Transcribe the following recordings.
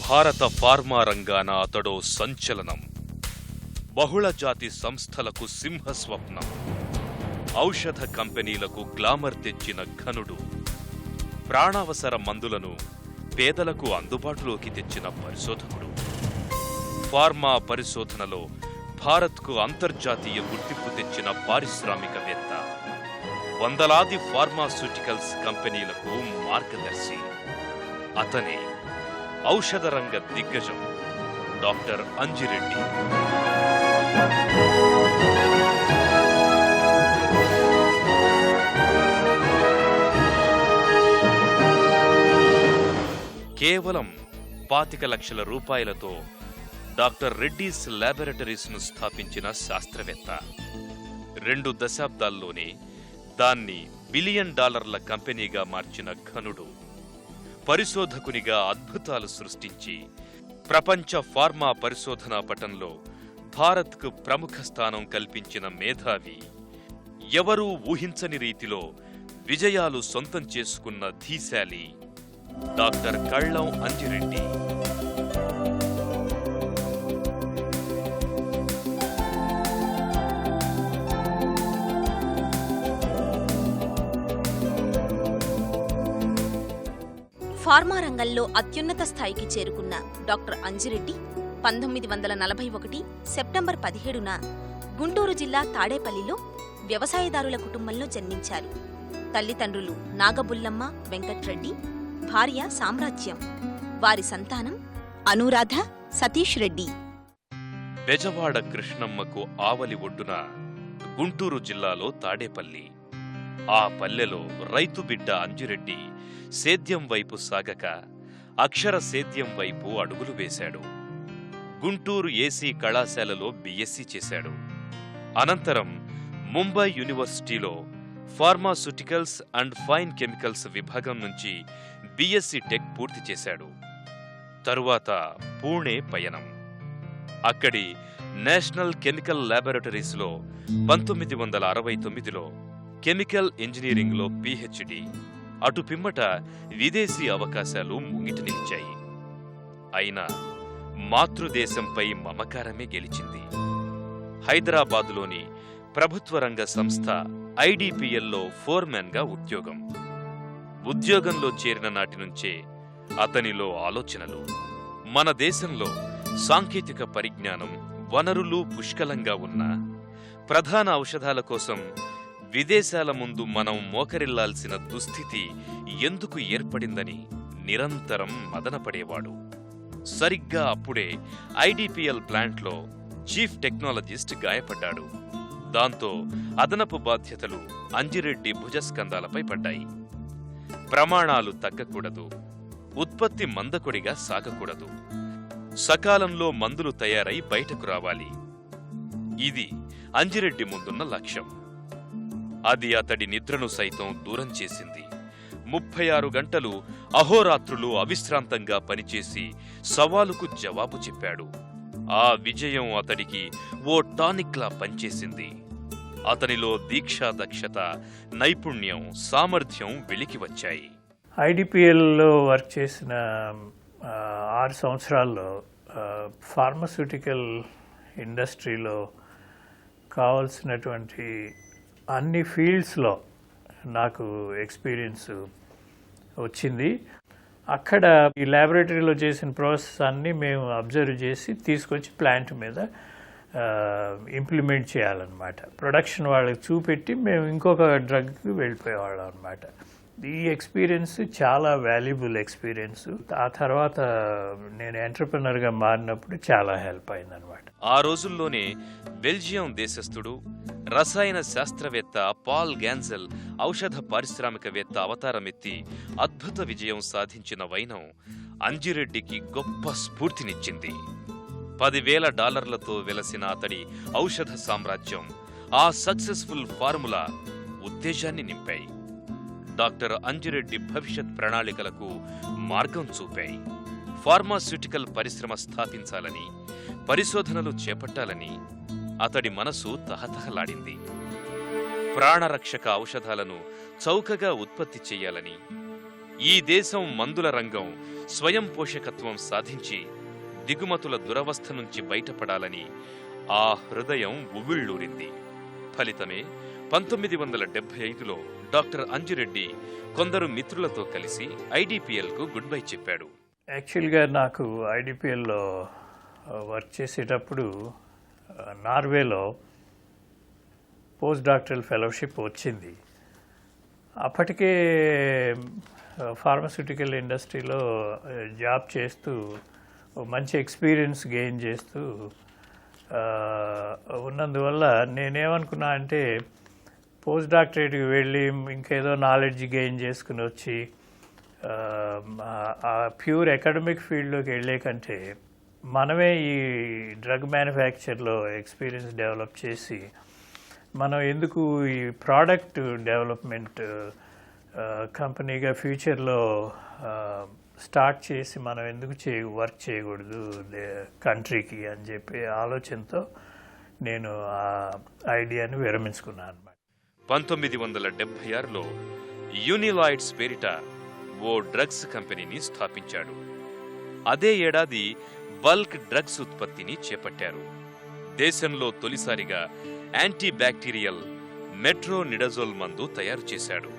భారత ఫార్మా రంగాన అతడో సంచలనం. బహుళజాతి సంస్థలకు సింహస్వప్నం. ఔషధ కంపెనీలకు గ్లామర్ తెచ్చిన ఘనుడు. ప్రాణావసర మందులను పేదలకు అందుబాటులోకి తెచ్చిన పరిశోధకుడు. ఫార్మా పరిశోధనలో భారత్కు అంతర్జాతీయ గుర్తింపు తెచ్చిన పారిశ్రామికవేత్త. వందలాది ఫార్మాస్యూటికల్స్ కంపెనీలకు మార్గదర్శి. అతనే ఔషధ రంగ దిగ్గజం డాక్టర్ అంజిరెడ్డి. కేవలం 25 లక్షల రూపాయలతో డాక్టర్ రెడ్డీస్ ల్యాబొరేటరీస్ ను స్థాపించిన శాస్త్రవేత్త 2 దశాబ్దాల్లోనే దాన్ని $1 బిలియన్ కంపెనీగా మార్చిన ఘనుడు. పరిశోధకునిగా అద్భుతాలు సృష్టించి ప్రపంచ ఫార్మా పరిశోధనా పటంలో భారత్కు ప్రముఖ స్థానం కల్పించిన మేధావి. ఎవరూ ఊహించని రీతిలో విజయాలు సొంతం చేసుకున్న ధీశాలి డాక్టర్ కళ్ళం అంజిరెడ్డి. ఫార్మా రంగంలో అత్యున్నత స్థాయికి చేరుకున్న డాక్టర్ అంజిరెడ్డి 1941 సెప్టెంబర్ 17న గుంటూరు జిల్లా తాడేపల్లిలో వ్యవసాయదారుల కుటుంబంలో జన్మించారు. తల్లిదండ్రులు నాగబుల్లమ్మ వెంకట్రెడ్డి, భార్య సామ్రాజ్యం. వారి సంతానం అనురాధ, సతీష్ రెడ్డి. బెజవాడ కృష్ణమ్మకు ఆవలి ఒడ్డున గుంటూరు జిల్లాలో తాడేపల్లి. ఆ పల్లెలో రైతు బిడ్డ అంజిరెడ్డి సేద్యం వైపు సాగక అక్షర సేద్యం వైపు అడుగులు వేశాడు. గుంటూరు ఏసీ కళాశాలలో బిఎస్సీ చేశాడు. అనంతరం ముంబై యూనివర్సిటీలో ఫార్మాస్యూటికల్స్ అండ్ ఫైన్ కెమికల్స్ విభాగం నుంచి బిఎస్సీ టెక్ పూర్తి చేశాడు. తరువాత పూణే పయనం. అక్కడి నేషనల్ కెమికల్ ల్యాబొరేటరీస్లో 1969లో కెమికల్ ఇంజనీరింగ్లో పిహెచ్డి. అటు పిమ్మట విదేశీ అవకాశాలు ముంగిట నిలిచాయి. అయినా మాతృదేశంపై మమకారమే గెలిచింది. హైదరాబాదులోని ప్రభుత్వ రంగ సంస్థ ఐడిపిఎల్లో ఫోర్మెన్గా ఉద్యోగం. ఉద్యోగంలో చేరిన నాటి నుంచే అతనిలో ఆలోచనలు. మన దేశంలో సాంకేతిక పరిజ్ఞానం, వనరులు పుష్కలంగా ఉన్నా ప్రధాన ఔషధాల కోసం విదేశాల ముందు మనం మోకరిల్లాల్సిన దుస్థితి ఎందుకు ఏర్పడిందని నిరంతరం మదనపడేవాడు. సరిగ్గా అప్పుడే ఐడిపిఎల్ ప్లాంట్లో చీఫ్ టెక్నాలజిస్ట్ గాయపడ్డాడు. దాంతో అదనపు బాధ్యతలు అంజిరెడ్డి భుజస్కంధాలపై పడ్డాయి. ప్రమాణాలు తగ్గకూడదు, ఉత్పత్తి మందకొడిగా సాగకూడదు, సకాలంలో మందులు తయారై బయటకు రావాలి. ఇది అంజిరెడ్డి ముందున్న లక్ష్యం. అది అతడి నిద్రను సైతం దూరం చేసింది. 36 గంటలు అహోరాత్రులు అవిశ్రాంతంగా పనిచేసి సవాలుకు జవాబు చెప్పాడు. ఆ విజయం అతడికి ఓ టానిక్లా పనిచేసింది. అతనిలో దీక్షా దక్షత, నైపుణ్యం, సామర్థ్యం వెలికి వచ్చాయి. ఐడిపిఎల్లో వర్క్ చేసిన 6 సంవత్సరాల్లో ఫార్మాస్యూటికల్ ఇండస్ట్రీలో కావాల్సినటువంటి అన్ని ఫీల్డ్స్లో నాకు ఎక్స్పీరియన్స్ వచ్చింది. అక్కడ ఈ ల్యాబొరేటరీలో చేసిన ప్రాసెస్ అన్నీ మేము అబ్జర్వ్ చేసి తీసుకొచ్చి ప్లాంట్ మీద ఇంప్లిమెంట్ చేయాలన్నమాట. ప్రొడక్షన్ వాళ్ళకి చూపెట్టి మేము ఇంకొక డ్రగ్కి వెళ్ళిపోయేవాళ్ళం అనమాట. ఈ ఎక్స్పీరియన్స్ చాలా వాల్యుబుల్ ఎక్స్పీరియన్స్. ఆ తర్వాత నేను ఎంటర్‌ప్రెన్యూర్‌గా మారినప్పుడు చాలా హెల్ప్ అయిందనమాట. ఆ రోజుల్లోనే బెల్జియం దేశస్థుడు, రసాయన శాస్త్రవేత్త పాల్ గ్యాన్జెల్ ఔషధ పారిశ్రామికవేత్త అవతారమెత్తి అద్భుత విజయం సాధించిన వైనం అంజిరెడ్డికి గొప్ప స్ఫూర్తినిచ్చింది. $10,000 వెలసిన అతడి ఔషధ సామ్రాజ్యం, ఆ సక్సెస్ఫుల్ ఫార్ములా ఉత్తేజాన్ని నింపాయి. డాక్టర్ అంజిరెడ్డి భవిష్యత్ ప్రణాళికలకు మార్గం చూపాయి. ఫార్మాస్యూటికల్ పరిశ్రమ స్థాపించాలని, పరిశోధనలు చేపట్టాలని అతడి మనసు తహతహలాడింది. ప్రాణరక్షక ఔషధాలను చౌకగా ఉత్పత్తి చెయ్యాలని, ఈ దేశం మందుల రంగం స్వయం పోషకత్వం సాధించి దిగుమతుల దురవస్థ నుంచి బయటపడాలని ఆ హృదయం ఉవ్విళ్ళూరింది. ఫలితమే 1975లో డాక్టర్ అంజిరెడ్డి కొందరు మిత్రులతో కలిసి ఐడిపిఎల్కు గుడ్ బై చెప్పాడు. యాక్చువల్గా నాకు ఐడిపిఎల్లో వర్క్ చేసేటప్పుడు నార్వేలో పోస్ట్ డాక్టరల్ ఫెలోషిప్ వచ్చింది. అప్పటికే ఫార్మస్యూటికల్ ఇండస్ట్రీలో జాబ్ చేస్తూ మంచి ఎక్స్పీరియన్స్ గెయిన్ చేస్తూ ఉన్నందువల్ల నేనేమనుకున్నా అంటే పోస్ట్ డాక్టరేట్కి వెళ్ళి ఇంకేదో నాలెడ్జ్ గెయిన్ చేసుకుని వచ్చి ఆ ప్యూర్ అకాడమిక్ ఫీల్డ్లోకి వెళ్ళే కంటే మనమే ఈ డ్రగ్ మ్యానుఫ్యాక్చర్లో ఎక్స్పీరియన్స్ డెవలప్ చేసి మనం ఎందుకు ఈ ప్రోడక్ట్ డెవలప్మెంట్ కంపెనీగా ఫ్యూచర్లో స్టార్ట్ చేసి మనం ఎందుకు వర్క్ చేయకూడదు కంట్రీకి అని చెప్పి ఆలోచనతో నేను ఆ ఐడియాని విరమించుకున్నాను అన్నమాట. 1976లో యూనిలాయిడ్స్ పేరిట ఓ డ్రగ్స్ కంపెనీని స్థాపించాడు. అదే ఏడాది బల్క్ డ్రగ్స్ ఉత్పత్తిని చేపట్టారు. దేశంలో తొలిసారిగా యాంటీ బ్యాక్టీరియల్ మెట్రోనిడజోల్ మందు తయారు చేశాడు.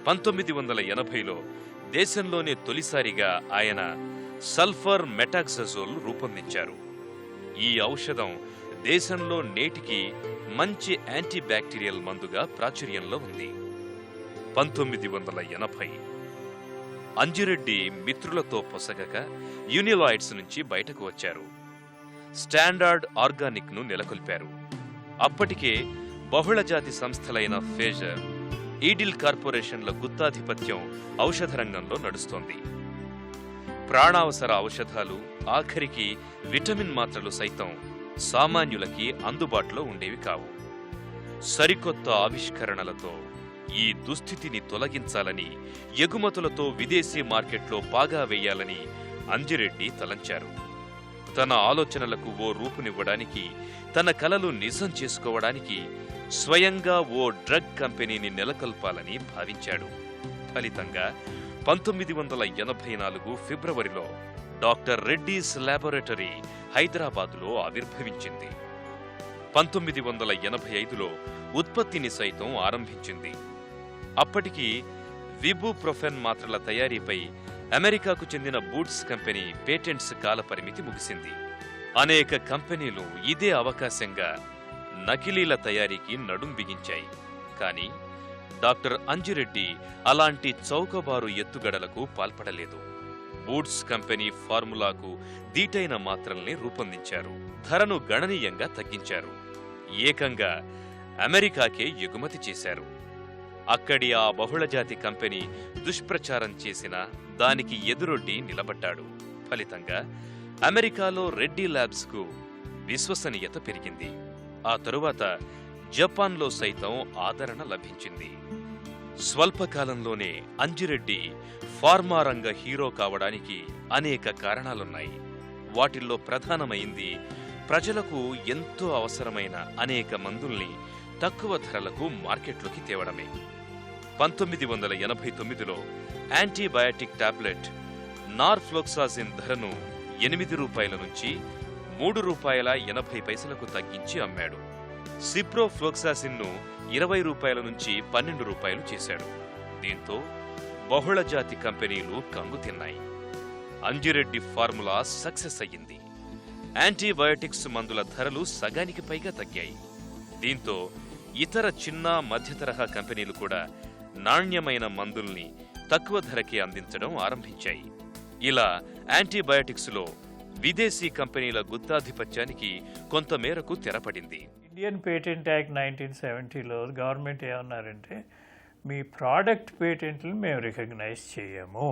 1980లో దేశంలోనే తొలిసారిగా ఆయన సల్ఫర్ మెటాక్సజోల్ రూపొందించారు. ఈ ఔషధం దేశంలో నేటికి మంచి యాంటీ బ్యాక్టీరియల్ మందుగా ప్రాచుర్యంలో ఉంది. 1980 అంజిరెడ్డి మిత్రులతో పొసగక యూనిలాయిడ్స్ నుంచి బయటకు వచ్చారు. స్టాండర్డ్ ఆర్గానిక్ ను నెలకొల్పారు. అప్పటికే బహుళజాతి సంస్థలైన ఫేజర్, ఈడిల్ కార్పొరేషన్ల గుత్తాధిపత్యం ఔషధ రంగంలో నడుస్తోంది. ప్రాణావసర ఔషధాలు, ఆఖరికి విటమిన్ మాత్రలు సైతం సామాన్యులకి అందుబాటులో ఉండేవి కావు. సరికొత్త ఆవిష్కరణలతో ఈ దుస్థితిని తొలగించాలని, ఎగుమతులతో విదేశీ మార్కెట్లో పాగా వేయాలని అంజిరెడ్డి తలంచారు. తన ఆలోచనలకు ఓ రూపునివ్వడానికి, తన కలలు నిజం చేసుకోవడానికి స్వయంగా ఓ డ్రగ్ కంపెనీని నెలకొల్పాలని భావించాడు. ఫలితంగా 1984 ఫిబ్రవరిలో డాక్టర్ రెడ్డీస్ ల్యాబొరేటరీ హైదరాబాదులో ఆవిర్భవించింది. 1985లో ఉత్పత్తిని సైతం ఆరంభించింది. అప్పటికి విబుప్రొఫెన్ మాత్రల తయారీపై అమెరికాకు చెందిన బూట్స్ కంపెనీ పేటెంట్స్ కాలపరిమితి ముగిసింది. అనేక కంపెనీలు ఇదే అవకాశంగా నకిలీల తయారీకి నడుం బిగించాయి. కానీ డాక్టర్ అంజిరెడ్డి అలాంటి చౌకబారు ఎత్తుగడలకు పాల్పడలేదు. బూట్స్ కంపెనీ ఫార్ములాకు దీటైన మాత్రల్ని రూపొందించారు. ధరను గణనీయంగా తగ్గించారు. ఏకంగా అమెరికాకే ఎగుమతి చేశారు. అక్కడి ఆ బహుళజాతి కంపెనీ దుష్ప్రచారం చేసినా దానికి ఎదురొడ్డి నిలబడ్డాడు. ఫలితంగా అమెరికాలో రెడ్డి ల్యాబ్స్కు విశ్వసనీయత పెరిగింది. ఆ తరువాత జపాన్లో సైతం ఆదరణ లభించింది. స్వల్పకాలంలోనే అంజిరెడ్డి ఫార్మా రంగ హీరో కావడానికి అనేక కారణాలున్నాయి. వాటిల్లో ప్రధానమైంది ప్రజలకు ఎంతో అవసరమైన అనేక మందుల్ని తక్కువ ధరలకు మార్కెట్లోకి తేవడమే. 1989లో యాంటీబయాటిక్ టాబ్లెట్ నార్ఫ్లోక్సాసిన్ ధరను ₹8 నుంచి ₹3.80 తగ్గించి అమ్మాడు. సిప్రోఫ్లోక్సాసిన్ను ₹20 నుంచి ₹12 చేశాడు. దీంతో బహుళజాతి కంపెనీలు కంగు తిన్నాయి. అంజిరెడ్డి ఫార్ములా సక్సెస్ అయ్యింది. యాంటీబయాటిక్స్ మందుల ధరలు సగానికి పైగా తగ్గాయి. దీంతో ఇతర చిన్న మధ్యతరహా కంపెనీలు కూడా నాణ్యమైన మందుల్ని తక్కువ ధరకే అందించడం ఆరంభించాయి. ఇలా యాంటీబయాటిక్స్లో విదేశీ కంపెనీల గుత్తాధిపత్యానికి కొంతమేరకు తెరపడింది. ఇండియన్ పేటెంట్ యాక్ట్ 1970లో గవర్నమెంట్ ఏమన్నారంటే, మీ ప్రోడక్ట్ పేటెంట్లను మేము రికగ్నైజ్ చేయము,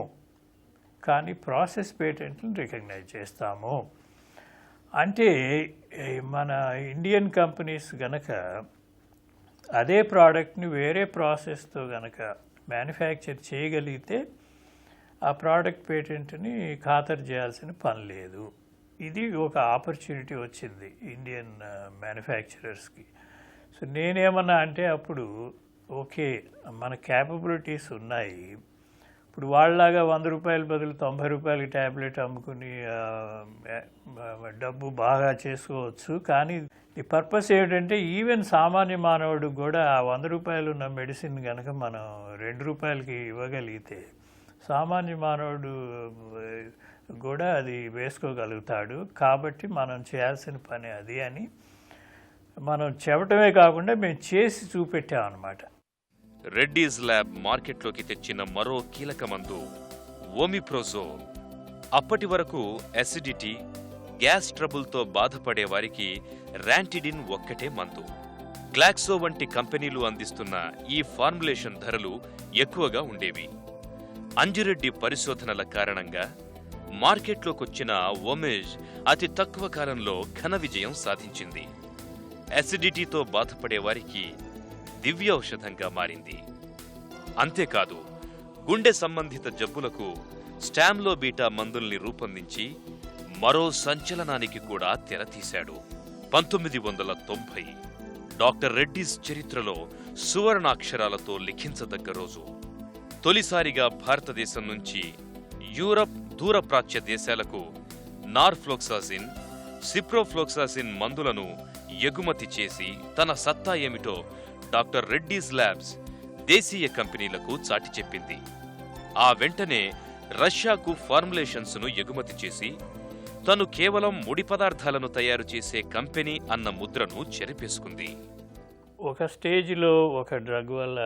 కానీ ప్రాసెస్ పేటెంట్లను రికగ్నైజ్ చేస్తాము. అంటే మన ఇండియన్ కంపెనీస్ గనక అదే ప్రోడక్ట్ని వేరే ప్రాసెస్తో గనక మ్యానుఫ్యాక్చర్ చేయగలిగితే ఆ ప్రోడక్ట్ పేటెంట్ని ఖాతరు చేయాల్సిన పని లేదు. ఇది ఒక ఆపర్చునిటీ వచ్చింది ఇండియన్ మ్యానుఫ్యాక్చరర్స్కి. సో నేనేమన్నా అంటే అప్పుడు ఓకే, మన క్యాపబిలిటీస్ ఉన్నాయి, ఇప్పుడు వాళ్ళలాగా 100 రూపాయల బదులు 90 రూపాయలకి ట్యాబ్లెట్ అమ్ముకుని డబ్బు బాగా చేసుకోవచ్చు. కానీ ఈ పర్పస్ ఏమిటంటే ఈవెన్ సామాన్య మానవుడు కూడా ఆ 100 రూపాయలు ఉన్న మెడిసిన్ కనుక మనం 2 రూపాయలకి ఇవ్వగలిగితే సామాన్య మానవుడు కూడా అది వేసుకోగలుగుతాడు. కాబట్టి మనం చేయాల్సిన పని అది అని మనం చెప్పటమే కాకుండా మేము చేసి చూపెట్టామన్నమాట. రెడ్డీస్ ల్యాబ్ మార్కెట్లోకి తెచ్చిన మరో కీలక మందు ఓమిప్రోజోల్. అప్పటి వరకు అసిడిటీ, గ్యాస్ ట్రబుల్తో బాధపడే వారికి ర్యాంటిడిన్ ఒక్కటే మందు. గ్లాక్సో వంటి కంపెనీలు అందిస్తున్న ఈ ఫార్ములేషన్ ధరలు ఎక్కువగా ఉండేవి. అంజిరెడ్డి పరిశోధనల కారణంగా మార్కెట్లోకొచ్చిన ఓమేజ్ అతి తక్కువ కాలంలో ఘన విజయం సాధించింది. అసిడిటీతో బాధపడే వారికి దివ్య ఔషధంగా మారింది. అంతేకాదు, గుండె సంబంధిత జబ్బులకు స్టామ్లో బీటా మందుల్ని రూపొందించి మరో సంచలనానికి కూడా తెరతీశాడు. 1990 డాక్టర్ రెడ్డీస్ చరిత్రలో సువర్ణాక్షరాలతో లిఖించదగ్గ రోజు. తొలిసారిగా భారతదేశం నుంచి యూరప్, దూరప్రాచ్య దేశాలకు నార్ఫ్లోక్సాసిన్, సిప్రోఫ్లోక్సాసిన్ మందులను ఎగుమతి చేసి తన సత్తా ఏమిటో డాక్టర్ రెడ్డీస్ ల్యాబ్స్ దేశీయ కంపెనీలకు చాటి చెప్పింది. ఆ వెంటనే రష్యాకు ఫార్ములేషన్స్ను ఎగుమతి చేసి తను కేవలం ముడి పదార్థాలను తయారు చేసే కంపెనీ అన్న ముద్రను చెరిపేసుకుంది. ఒక స్టేజ్లో ఒక డ్రగ్ వల్ల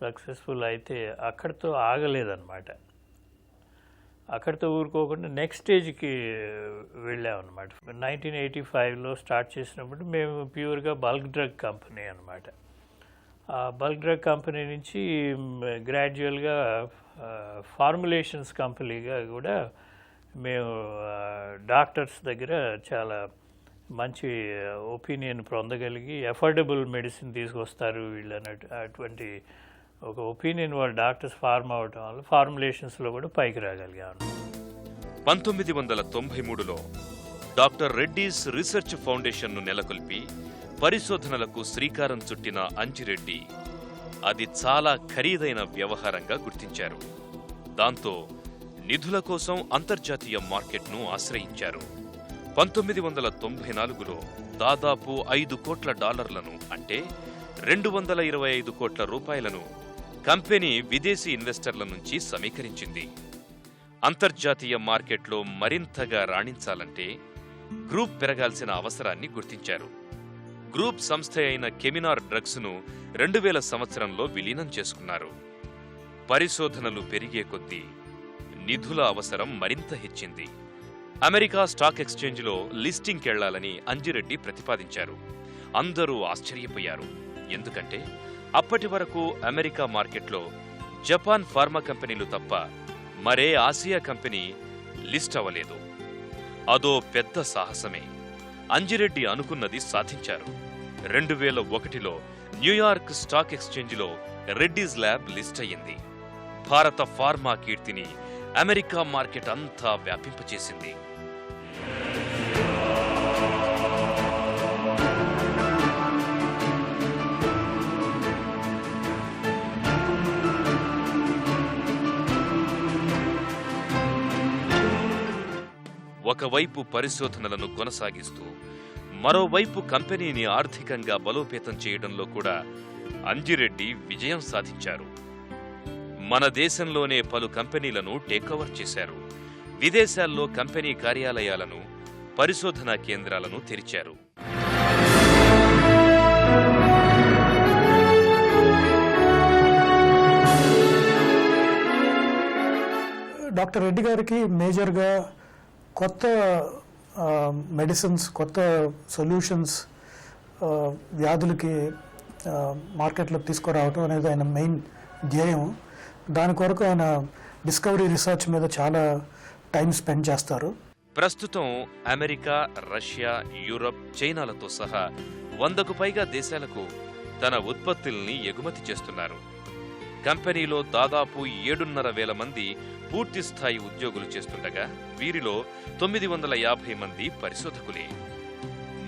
సక్సెస్ఫుల్ అయితే అక్కడితో ఆగలేదన్నమాట. అక్కడితో ఊరుకోకుండా నెక్స్ట్ స్టేజ్కి వెళ్ళామన్నమాట. 1985లో స్టార్ట్ చేసినప్పుడు మేము ప్యూర్గా బల్క్ డ్రగ్ కంపెనీ అన్నమాట. ఆ బల్క్ డ్రగ్ కంపెనీ నుంచి గ్రాడ్యువల్గా ఫార్ములేషన్స్ కంపెనీగా కూడా మేము డాక్టర్స్ దగ్గర చాలా మంచి ఒపీనియన్ పొందగలిగి అఫోర్డబుల్ మెడిసిన్ తీసుకొస్తారు వీళ్ళు అన్నట్టు అటువంటి ఒక ఒపీనియన్ వాళ్ళు డాక్టర్స్ ఫార్మ్ అవటం వల్ల ఫార్ములేషన్స్లో కూడా పైకి రాగలిగాను. 1993లో డాక్టర్ రెడ్డీస్ రీసెర్చ్ ఫౌండేషన్ను నెలకొల్పి పరిశోధనలకు శ్రీకారం చుట్టిన అంజిరెడ్డి అది చాలా ఖరీదైన వ్యవహారంగా గుర్తించారు. దాంతో నిధుల కోసం అంతర్జాతీయ మార్కెట్ను ఆశ్రయించారు. 1994లో దాదాపు $5 కోట్ల అంటే 225 కోట్ల రూపాయలను కంపెనీ విదేశీ ఇన్వెస్టర్ల నుంచి సమీకరించింది. అంతర్జాతీయ మార్కెట్లో మరింతగా రాణించాలంటే గ్రూప్ పెరగాల్సిన అవసరాన్ని గుర్తించారు. గ్రూప్ సంస్థ అయిన కెమినార్ డ్రగ్స్ను 2000 సంవత్సరంలో విలీనం చేసుకున్నారు. పరిశోధనలు పెరిగే కొద్దీ నిధుల అవసరం మరింత హెచ్చింది. అమెరికా స్టాక్ ఎక్స్చేంజ్లో లిస్టింగ్కెళ్లాలని అంజిరెడ్డి ప్రతిపాదించారు. అందరూ ఆశ్చర్యపోయారు. ఎందుకంటే అప్పటి వరకు అమెరికా మార్కెట్లో జపాన్ ఫార్మా కంపెనీలు తప్ప మరే ఆసియా కంపెనీ లిస్ట్ అవ్వలేదు. అదో పెద్ద సాహసమే. అంజిరెడ్డి అనుకున్నది సాధించారు. 2001లో న్యూయార్క్ స్టాక్ ఎక్స్చేంజ్లో రెడ్డీస్ ల్యాబ్ లిస్ట్ అయ్యింది. భారత ఫార్మా కీర్తిని అమెరికా మార్కెట్ అంతా వ్యాపింపచేసింది. ఒకవైపు పరిశోధనలను కొనసాగిస్తూ మరోవైపు కంపెనీని ఆర్థికంగా బలోపేతం చేయడంలో కూడా అంజిరెడ్డి విజయం సాధించారు. మన దేశంలోనే పలు కంపెనీలను టేకోవర్ చేశారు. విదేశాల్లో కంపెనీ కార్యాలయాలను, పరిశోధనా కేంద్రాలను తెరిచారు. డాక్టర్ రెడ్డి గారికి మేజర్గా కొత్త మెడిసిన్స్, కొత్త సొల్యూషన్స్ వ్యాధులకి మార్కెట్లో తీసుకురావటం అనేది ఆయన మెయిన్ ధ్యేయం. దాని కొరకు ఆయన డిస్కవరీ రీసెర్చ్ మీద చాలా టైం స్పెండ్ చేస్తారు. ప్రస్తుతం అమెరికా, రష్యా, యూరప్, చైనాలతో సహా 100కు పైగా దేశాలకు తన ఉత్పత్తుల్ని ఎగుమతి చేస్తున్నారు. కంపెనీలో దాదాపు 7,500 మంది పూర్తిస్థాయి ఉద్యోగులు చేస్తుండగా వీరిలో 950 మంది పరిశోధకులే.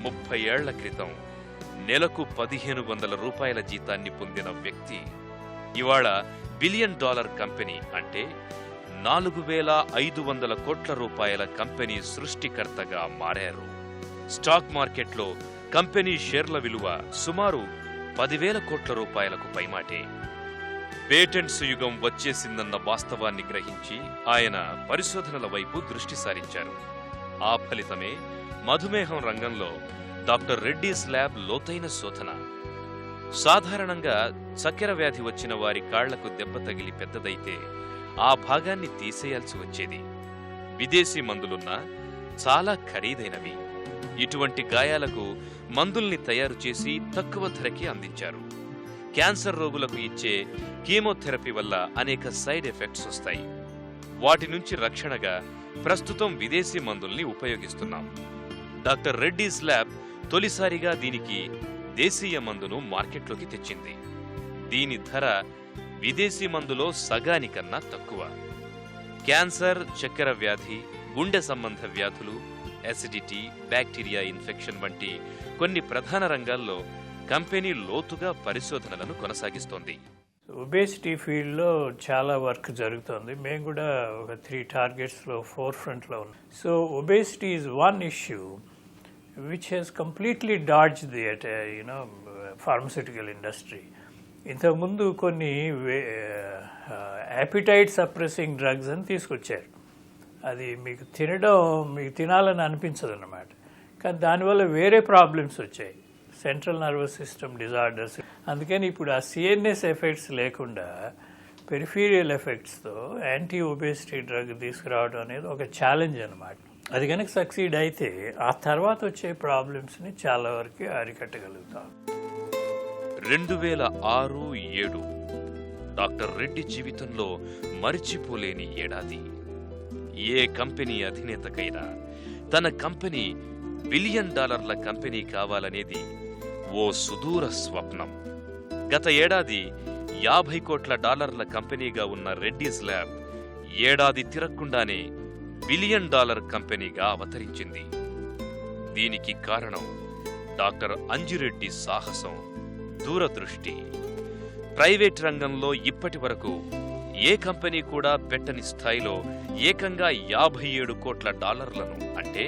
30 ఏళ్ల క్రితం నెలకు 1,500 రూపాయల జీతాన్ని పొందిన వ్యక్తి ఇవాళ బిలియన్ డాలర్ కంపెనీ అంటే 4,500 కోట్ల రూపాయల కంపెనీ సృష్టికర్తగా మారారు. స్టాక్ మార్కెట్లో కంపెనీ షేర్ల విలువ సుమారు 10,000 కోట్ల రూపాయలకు పైమాటే. పేటెంట్స్ యుగం వచ్చేసిందన్న వాస్తవాన్ని గ్రహించి ఆయన పరిశోధనల వైపు దృష్టి సారించారు. ఆ ఫలితమే మధుమేహం రంగంలో డాక్టర్ రెడ్డీస్ ల్యాబ్ లోతైన శోధన. సాధారణంగా చక్కెర వ్యాధి వచ్చిన వారి కాళ్లకు దెబ్బ తగిలి పెద్దదైతే ఆ భాగాన్ని తీసేయాల్సి వచ్చేది. విదేశీ మందులున్నా చాలా ఖరీదైనవి. ఇటువంటి గాయాలకు మందుల్ని తయారు చేసి తక్కువ ధరకి అందించారు. క్యాన్సర్ రోగులకు ఇచ్చే కీమోథెరపీ వల్ల అనేక సైడ్ ఎఫెక్ట్స్ వస్తాయి. వాటి నుంచి రక్షణగా ప్రస్తుతం విదేశీ మందుల్ని ఉపయోగిస్తున్నాం. డాక్టర్ రెడ్డీస్ ల్యాబ్ తొలిసారిగా దీనికి దేశీయ మందును మార్కెట్లోకి తెచ్చింది. దీని ధర విదేశీ మందులో సగానికన్నా తక్కువ. క్యాన్సర్, చక్కెర వ్యాధి, గుండె సంబంధ వ్యాధులు, అసిడిటీ, బ్యాక్టీరియా ఇన్ఫెక్షన్ వంటి కొన్ని ప్రధాన రంగాల్లో కంపెనీ లోతుగా పరిశోధనలను కొనసాగిస్తోంది. ఒబేసిటీ ఫీల్డ్లో చాలా వర్క్ జరుగుతోంది. మేము కూడా ఒక 3 టార్గెట్స్లో ఫోర్ఫ్రంట్లో ఉన్నాం. So obesity is one issue which has completely dodge the pharmaceutical industry. ఇంతకుముందు కొన్ని యాపిటైట్ సప్రెసింగ్ డ్రగ్స్ అని తీసుకొచ్చారు. అది మీకు తినాలని అనిపించదు అన్నమాట. కానీ దానివల్ల వేరే ప్రాబ్లమ్స్ వచ్చాయి, సెంట్రల్ నర్వస్ సిస్టమ్ డిజార్డర్స్. అందుకని ఇప్పుడు ఆ సిఎన్ఎస్ ఎఫెక్ట్స్ లేకుండా పెరిఫీరియల్ ఎఫెక్ట్స్తో యాంటీ ఒబేసిటీ డ్రగ్ తీసుకురావడం అనేది ఒక ఛాలెంజ్ అన్నమాట. అది కనుక సక్సీడ్ అయితే ఆ తర్వాత వచ్చే ప్రాబ్లమ్స్ని చాలా వరకు అరికట్టగలుగుతాం. 2006-7 డాక్టర్ రెడ్డి జీవితంలో మరిచిపోలేని ఏడాది. ఏ కంపెనీ అధినేతకైనా తన కంపెనీ బిలియన్ డాలర్ల కంపెనీ కావాలనేది ఓ సుదూర స్వప్నం. గత ఏడాది 50 కోట్ల డాలర్ల కంపెనీగా ఉన్న రెడ్డీస్ ల్యాబ్ ఏడాది తిరగకుండానే బిలియన్ డాలర్ కంపెనీగా అవతరించింది. దీనికి కారణం డాక్టర్ అంజిరెడ్డి సాహసం, దూరదృష్టి. ప్రైవేట్ రంగంలో ఇప్పటి వరకు ఏ కంపెనీ కూడా పెట్టని స్థాయిలో ఏకంగా 57 కోట్ల డాలర్లను అంటే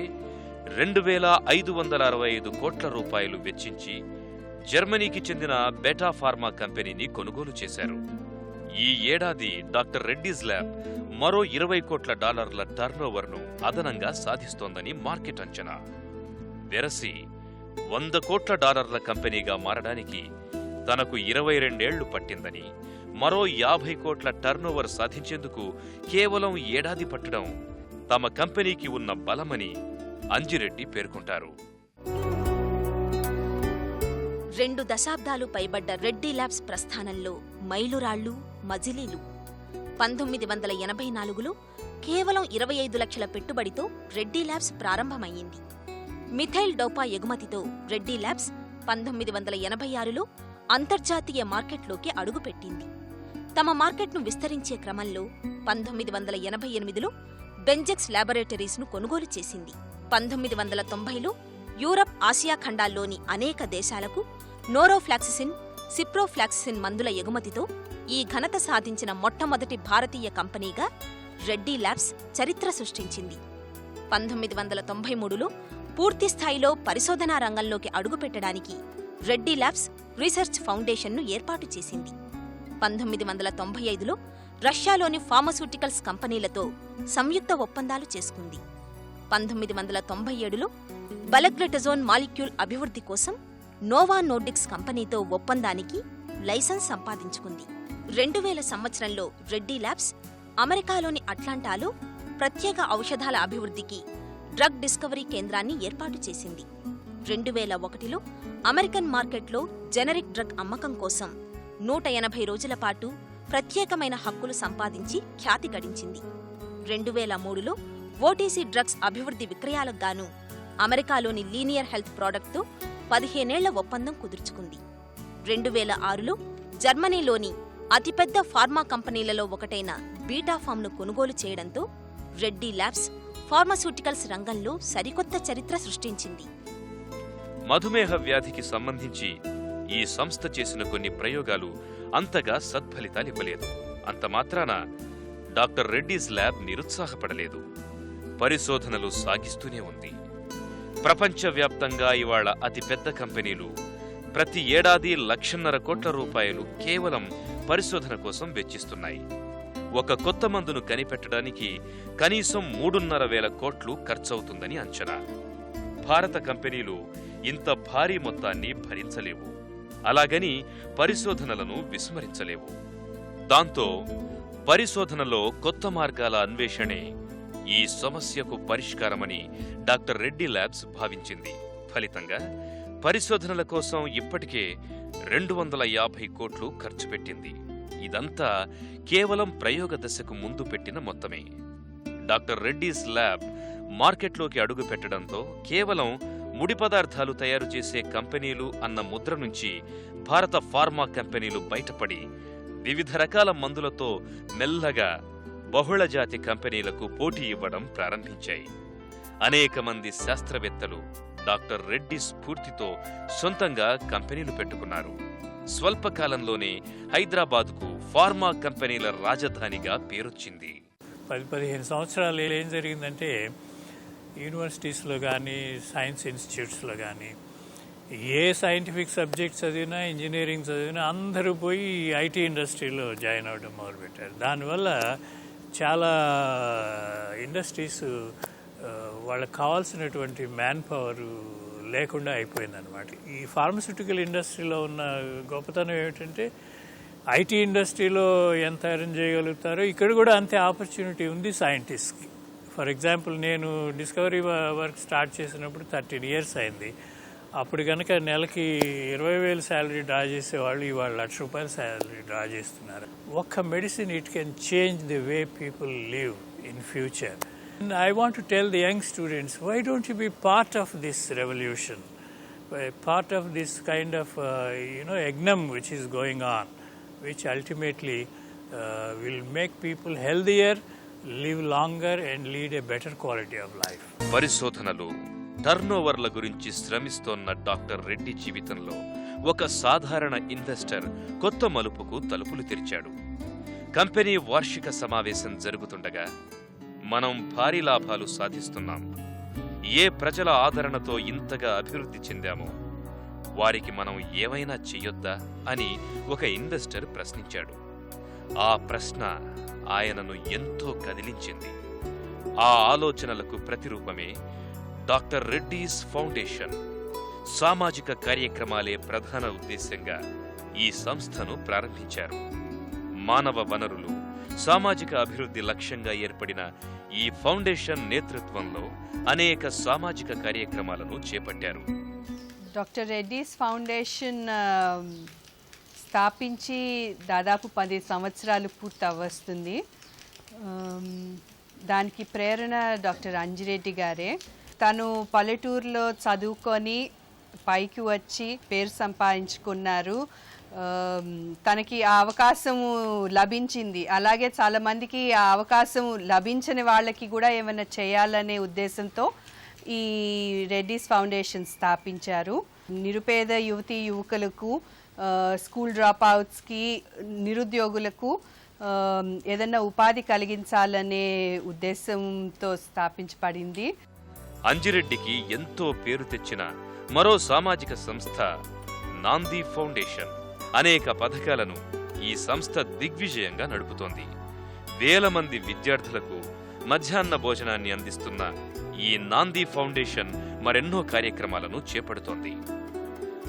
2,565 కోట్ల రూపాయలు వెచ్చించి జర్మనీకి చెందిన బెటా ఫార్మా కంపెనీని కొనుగోలు చేశారు. ఈ ఏడాది డాక్టర్ రెడ్డీస్ ల్యాబ్ మరో 20 కోట్ల డాలర్ల టర్నోవర్ను అదనంగా సాధిస్తోందని మార్కెట్ అంచనా. వెరసి 100 కోట్ల డాలర్ల కంపెనీగా మారడానికి తనకు 22 ఏళ్లు పట్టిందని, మరో 50 కోట్ల టర్నోవర్ సాధించేందుకు కేవలం ఏడాది పట్టడం తమ కంపెనీకి ఉన్న బలమని అంజిరెడ్డి పేర్కొంటారు. 2 దశాబ్దాలు పైబడ్డ రెడ్డీ ల్యాబ్స్ ప్రస్థానంలో మైలురాళ్లు, మజిలీలు. 1984లో కేవలం 25 లక్షల పెట్టుబడితో రెడ్డీ ల్యాబ్స్ ప్రారంభమయ్యింది. మిథైల్ డోపా ఎగుమతితో రెడ్డీ ల్యాబ్స్ 1986లో అంతర్జాతీయ మార్కెట్లోకి అడుగుపెట్టింది. తమ మార్కెట్ను విస్తరించే క్రమంలో 1988లో బెంజెక్స్ ల్యాబొరేటరీస్ను కొనుగోలు చేసింది. 1990లో యూరప్, ఆసియా ఖండాల్లోని అనేక దేశాలకు నోరోఫ్లాక్సిసిన్, సిప్రోఫ్లాక్సిసిన్ మందుల ఎగుమతితో ఈ ఘనత సాధించిన మొట్టమొదటి భారతీయ కంపెనీగా రెడ్డీ ల్యాబ్స్ చరిత్ర సృష్టించింది. 1993లో పూర్తిస్థాయిలో పరిశోధనా రంగంలోకి అడుగుపెట్టడానికి రెడ్డీ ల్యాబ్స్ రీసెర్చ్ ఫౌండేషన్ను ఏర్పాటు చేసింది. 1995లో రష్యాలోని ఫార్మాస్యూటికల్స్ కంపెనీలతో సంయుక్త ఒప్పందాలు చేసుకుంది. 1997లో బలగ్లెటజోన్ మాలిక్యూల్ అభివృద్ధి కోసం నోవా నోర్డిక్స్ కంపెనీతో ఒప్పందానికి లైసెన్స్ సంపాదించుకుంది. 2000 సంవత్సరంలో రెడ్డీ ల్యాబ్స్ అమెరికాలోని అట్లాంటాలో ప్రత్యేక ఔషధాల అభివృద్ధికి డ్రగ్ డిస్కవరీ కేంద్రాన్ని ఏర్పాటు చేసింది. 2001లో అమెరికన్ మార్కెట్లో జెనరిక్ డ్రగ్ అమ్మకం కోసం 180 రోజుల పాటు ప్రత్యేకమైన హక్కులు సంపాదించి ఖ్యాతి గడించింది. 2003లో ఓటీసీ డ్రగ్స్ అభివృద్ధి విక్రయాలకు గాను అమెరికాలోని లీనియర్ హెల్త్ ప్రాడక్ట్తో 15 ఏళ్ల ఒప్పందం కుదుర్చుకుంది. 2006లో జర్మనీలోని అతిపెద్ద ఫార్మా కంపెనీలలో ఒకటైన బీటాఫామ్ను కొనుగోలు చేయడంతో రెడ్డీ ల్యాబ్స్ ఫార్మాస్యూటికల్స్ రంగంలో సరికొత్త చరిత్ర సృష్టించింది. మధుమేహ వ్యాధికి సంబంధించి ఈ సంస్థ చేసిన కొన్ని ప్రయోగాలు అంతగా సత్ఫలితాలివ్వలేదు. అంత మాత్రాన డాక్టర్ రెడ్డీస్ ల్యాబ్ నిరుత్సాహపడలేదు. పరిశోధనలు సాగిస్తూనే ఉంది. ప్రపంచవ్యాప్తంగా ఇవాళ అతిపెద్ద కంపెనీలు ప్రతి ఏడాది 1,50,000 కోట్ల రూపాయలు కేవలం పరిశోధన కోసం వెచ్చిస్తున్నాయి. ఒక కొత్త మందును కనిపెట్టడానికి కనీసం 3,500,000 కోట్లు ఖర్చవుతుందని అంచనా. భారత కంపెనీలు ఇంత భారీ మొత్తాన్ని భరించలేవు. అలాగని పరిశోధనలను విస్మరించలేవు. దాంతో పరిశోధనలో కొత్త మార్గాల అన్వేషణే ఈ సమస్యకు పరిష్కారమని డాక్టర్ రెడ్డి ల్యాబ్స్ భావించింది. ఫలితంగా పరిశోధనల కోసం ఇప్పటికే 250 కోట్లు ఖర్చు పెట్టింది. ఇదంతా కేవలం ప్రయోగ దశకు ముందు పెట్టిన మొత్తమే. డాక్టర్ రెడ్డీస్ ల్యాబ్ మార్కెట్లోకి అడుగు పెట్టడంతో కేవలం ముడి పదార్థాలు తయారు చేసే కంపెనీలు అన్న ముద్ర నుంచి భారత ఫార్మా కంపెనీలు బయటపడి వివిధ రకాల మందులతో మెల్లగా బహుళజాతి కంపెనీలకు పోటీ ఇవ్వడం ప్రారంభించాయి. అనేక మంది శాస్త్రవేత్తలు డాక్టర్ రెడ్డి స్ఫూర్తితో సొంతంగా కంపెనీలు పెట్టుకున్నారు. స్వల్పకాలంలోనే హైదరాబాద్కు ఫార్మా కంపెనీల రాజధానిగా పేరొచ్చింది. 10-15 సంవత్సరాలు ఏం జరిగిందంటే యూనివర్సిటీస్లో కానీ సైన్స్ ఇన్స్టిట్యూట్స్లో కానీ ఏ సైంటిఫిక్ సబ్జెక్ట్ చదివినా ఇంజనీరింగ్ చదివినా అందరూ పోయి ఐటీ ఇండస్ట్రీలో జాయిన్ అవ్వడం మొదలుపెట్టారు. దానివల్ల చాలా ఇండస్ట్రీస్ వాళ్ళకి కావాల్సినటువంటి మ్యాన్ పవర్ లేకుండా అయిపోయిందనమాట. ఈ ఫార్మస్యూటికల్ ఇండస్ట్రీలో ఉన్న గొప్పతనం ఏమిటంటే ఐటీ ఇండస్ట్రీలో ఎంత ఎర్న్ చేయగలుగుతారో ఇక్కడ కూడా అంతే ఆపర్చునిటీ ఉంది సైంటిస్ట్కి. ఫర్ ఎగ్జాంపుల్ నేను డిస్కవరీ వర్క్ స్టార్ట్ చేసినప్పుడు 13 years అయింది. అప్పుడు కనుక నెలకి 20,000 శాలరీ డ్రా చేసేవాళ్ళు ఇవాళ ₹1,00,000 శాలరీ డ్రా చేస్తున్నారు. ఒక్క medicine it can change the way people live in future. I want to tell the young students, why don't you be part of this revolution, part of this kind of egnum which is going on, which ultimately will make people healthier, live longer and lead a better quality of life. పరిశోధనలు టర్నోవర్ల గురించి శ్రమిస్తోన్న doctor Reddy జీవితంలో ఒక సాధారణ investor కొత్త మలుపుకు తలుపులు తెరిచాడు. Company వార్షిక సమావేశం జరుగుతుండగా మనం భారీ లాభాలు సాధిస్తున్నాం, ఏ ప్రజల ఆదరణతో ఇంతగా అభివృద్ధి చెందామో వారికి మనం ఏమైనా చెయ్యొద్దా అని ఒక ఇన్వెస్టర్ ప్రశ్నించాడు. ఆ ప్రశ్న ఆయనను ఎంతో కదిలించింది. ఆ ఆలోచనలకు ప్రతిరూపమే డాక్టర్ రెడ్డీస్ ఫౌండేషన్. సామాజిక కార్యక్రమాలే ప్రధాన ఉద్దేశ్యంగా ఈ సంస్థను ప్రారంభించారు. మానవ వనరులు, సామాజిక అభివృద్ధి లక్ష్యంగా ఏర్పడిన ఈ ఫౌండేషన్ నేతృత్వంలో అనేక సామాజిక కార్యక్రమాలను చేపట్టారు. డాక్టర్ రెడ్డీస్ ఫౌండేషన్ స్థాపించి దాదాపు 10 సంవత్సరాలు పూర్తవస్తుంది. దానికి ప్రేరణ డాక్టర్ అంజిరెడ్డి గారే. తను పల్లెటూరులో చదువుకొని పైకి వచ్చి పేరు సంపాదించుకున్నారు. తనకి ఆ అవకాశము లభించింది. అలాగే చాలామందికి ఆ అవకాశం లభించని వాళ్ళకి కూడా ఏమైనా చేయాలనే ఉద్దేశంతో ఈ రెడ్డీస్ ఫౌండేషన్ స్థాపించారు. నిరుపేద యువతీ యువకులకు, స్కూల్ డ్రాప్ అవుట్స్కి, నిరుద్యోగులకు ఏదైనా ఉపాధి కలిగించాలనే ఉద్దేశంతో స్థాపించబడింది. అంజిరెడ్డికి ఎంతో పేరు తెచ్చిన మరో సామాజిక సంస్థ నాంది ఫౌండేషన్. అనేక పథకాలను ఈ సంస్థ దిగ్విజయంగా నడుపుతోంది. వేల మంది విద్యార్థులకు మధ్యాహ్న భోజనాన్ని అందిస్తున్న ఈ నాంది ఫౌండేషన్ మరెన్నో కార్యక్రమాలను చేపడుతోంది.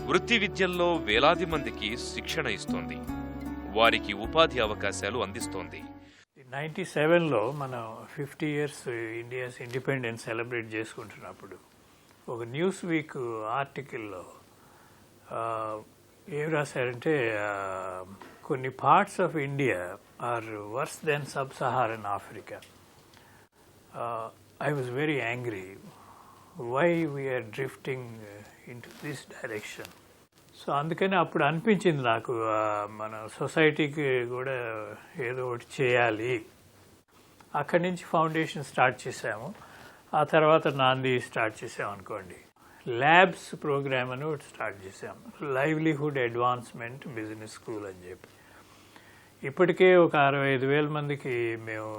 వృత్తి విద్యల్లో వేలాది మందికి శిక్షణ ఇస్తోంది. వారికి ఉపాధి అవకాశాలు అందిస్తోంది. 97లో మనం 50 years ఇండియాస్ ఇండిపెండెన్స్ సెలబ్రేట్ చేసుకుంటున్నప్పుడు ఒక న్యూస్ వీక్ ఆర్టికల్లో ఏం రాశారంటే కొన్ని parts of India are worse than sub Saharan Africa. I was very angry why we're drifting into this direction. So అందుకని అప్పుడు అనిపించింది నాకు మన సొసైటీకి కూడా ఏదో ఒకటి చేయాలి. అక్కడి నుంచి ఫౌండేషన్ స్టార్ట్ చేసాము. ఆ తర్వాత నాంది స్టార్ట్ చేసాము అనుకోండి. ల్యాబ్స్ ప్రోగ్రామ్ అని ఒకటి స్టార్ట్ చేసాము, లైవ్లీహుడ్ అడ్వాన్స్మెంట్ బిజినెస్ స్కూల్ అని చెప్పి. ఇప్పటికే ఒక 65,000 మందికి మేము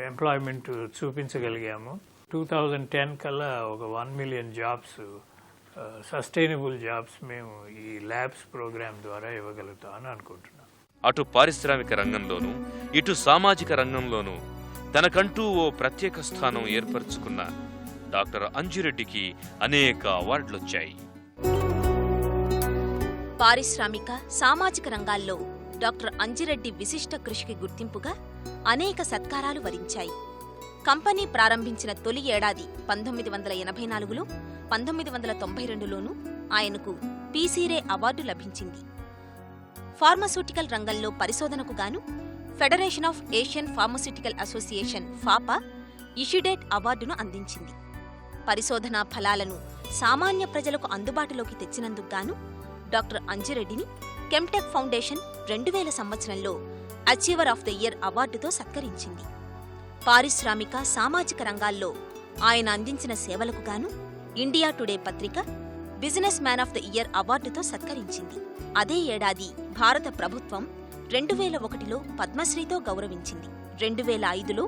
ఎంప్లాయ్మెంట్ చూపించగలిగాము. 2010 కల్లా ఒక 1 మిలియన్ జాబ్స్, సస్టైనబుల్ జాబ్స్ మేము ఈ ల్యాబ్స్ ప్రోగ్రామ్ ద్వారా ఇవ్వగలుగుతామని అనుకుంటున్నాం. అటు పారిశ్రామిక రంగంలోనూ ఇటు సామాజిక రంగంలోనూ తనకంటూ ఓ ప్రత్యేక స్థానం ఏర్పరచుకున్న డాక్టర్ అంజిరెడ్డికి అనేక అవార్డులొచ్చాయి. పారిశ్రామిక, సామాజిక రంగాల్లో డాక్టర్ అంజిరెడ్డి విశిష్ట కృషికి గుర్తింపుగా అనేక సత్కారాలు వరించాయి. కంపెనీ ప్రారంభించిన తొలి ఏడాది 1984లో, 1992లోనూ ఆయనకు పీసీరే అవార్డు లభించింది. ఫార్మాస్యూటికల్ రంగంలో పరిశోధనకు గాను federation of Asian pharmaceutical association FAPA Ishidate అవార్డును అందించింది. పరిశోధనా ఫలాలను సామాన్య ప్రజలకు అందుబాటులోకి తెచ్చినందుకు గాను డాక్టర్ అంజిరెడ్డిని కెమ్టెక్ ఫౌండేషన్ 2000 సంవత్సరంలో అచీవర్ ఆఫ్ ద ఇయర్ అవార్డుతో సత్కరించింది. పారిశ్రామిక, సామాజిక రంగాల్లో ఆయన అందించిన సేవలకు గాను ఇండియా టుడే పత్రిక businessman of the year అవార్డుతో సత్కరించింది. అదే ఏడాది భారత ప్రభుత్వం 2001లో పద్మశ్రీతో గౌరవించింది. 2005లో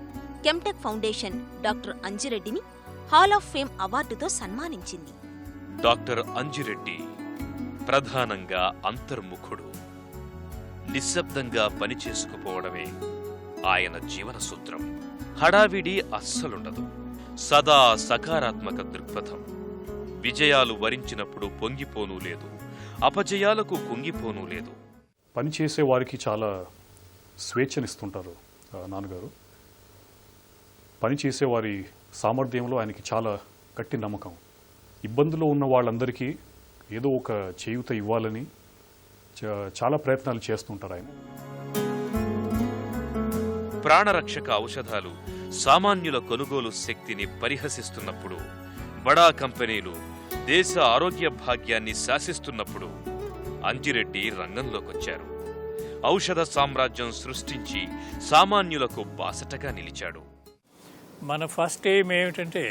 కెమ్టెక్ ఫౌండేషన్ డాక్టర్ అంజిరెడ్డిని హాల్ ఆఫ్ ఫేమ్ అవార్డుతో సన్మానించింది. డాక్టర్ అంజిరెడ్డి ప్రధానంగా అంతర్ముఖుడు. నిశ్శబ్దంగా పనిచేసుకుపోవడమే ఆయన జీవన సూత్రం. హడావిడి అస్సలుండదు. సదా సకారాత్మక దృక్పథం. విజయాలు వరించినప్పుడు పొంగిపోనూ లేదు, అపజయాలకు కుంగిపోనూ లేదు. పనిచేసే వారికి చాలా స్వేచ్ఛనిస్తుంటారు నాన్నగారు. పనిచేసే వారి సామర్థ్యంలో ఆయనకి చాలా గట్టి నమ్మకం. ఇబ్బందులో ఉన్న వాళ్ళందరికీ ఏదో ఒక చేయూత ఇవ్వాలని చాలా ప్రయత్నాలు చేస్తుంటారు ఆయన. ప్రాణరక్షక ఔషధాలు సామాన్యుల కొనుగోలు శక్తిని పరిహసిస్తున్నప్పుడు, బడా కంపెనీలు దేశ ఆరోగ్య భాగ్యాన్ని శాసిస్తున్నప్పుడు అంజిరెడ్డి రంగంలోకొచ్చారు. ఔషధ సామ్రాజ్యం సృష్టించి సామాన్యులకు బాసటగా నిలిచాడు. మన ఫస్ట్ ఎయిమ్ ఏమిటంటే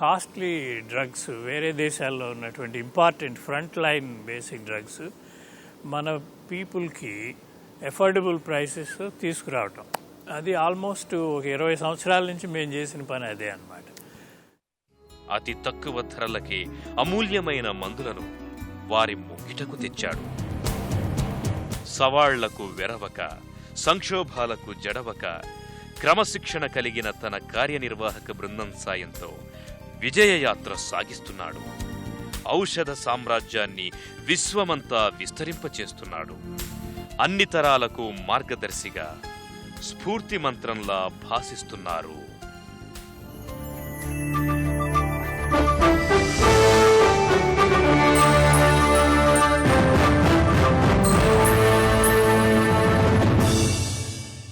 కాస్ట్లీ డ్రగ్స్, వేరే దేశాల్లో ఉన్నటువంటి important front line basic drugs మన పీపుల్కి ఎఫోర్డబుల్ ప్రైసెస్ తీసుకురావటం. అది ఆల్మోస్ట్ ఒక 20 సంవత్సరాల నుంచి మేము చేసిన పని అదే అన్నమాట. అతి తక్కువ ధరలకే అమూల్యమైన మందులను వారి ముంగిటకు తెచ్చాడు. సవాళ్లకు వెరవక, సంక్షోభాలకు జడవక, క్రమశిక్షణ కలిగిన తన కార్యనిర్వాహక బృందం సాయంతో విజయయాత్ర సాగిస్తున్నాడు. ఔషధ సామ్రాజ్యాన్ని విశ్వమంతా విస్తరింపచేస్తున్నాడు. అన్ని తరాలకు మార్గదర్శిగా, స్ఫూర్తి మంత్రంలా భాసిస్తున్నారు.